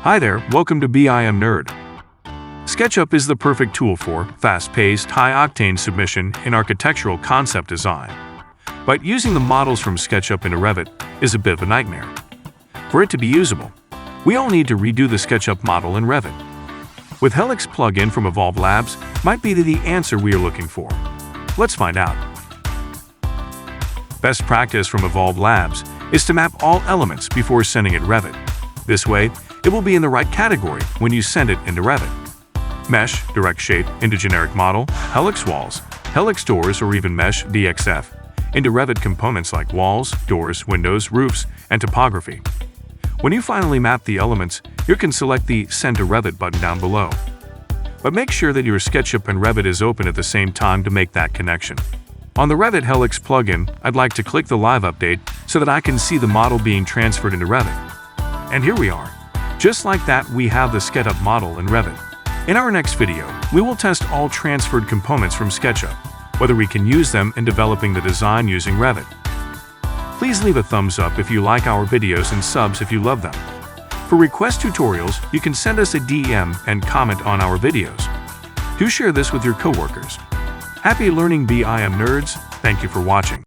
Hi there, welcome to BIM Nerd. SketchUp is the perfect tool for fast-paced, high-octane submission in architectural concept design. But using the models from SketchUp into Revit is a bit of a nightmare. For it to be usable, we all need to redo the SketchUp model in Revit. With Helix plugin from EvolveLab might be the answer we are looking for. Let's find out. Best practice from EvolveLab is to map all elements before sending it Revit. This way, it will be in the right category when you send it into Revit. Mesh, direct shape, into generic model, Helix walls, Helix doors, or even Mesh, DXF, into Revit components like walls, doors, windows, roofs, and topography. When you finally map the elements, you can select the Send to Revit button down below. But make sure that your SketchUp and Revit is open at the same time to make that connection. On the Revit Helix plugin, I'd like to click the live update so that I can see the model being transferred into Revit. And here we are. Just like that, we have the SketchUp model in Revit. In our next video, we will test all transferred components from SketchUp, whether we can use them in developing the design using Revit. Please leave a thumbs up if you like our videos and subs if you love them. For request tutorials, you can send us a DM and comment on our videos. Do share this with your coworkers. Happy learning, BIM nerds. Thank you for watching.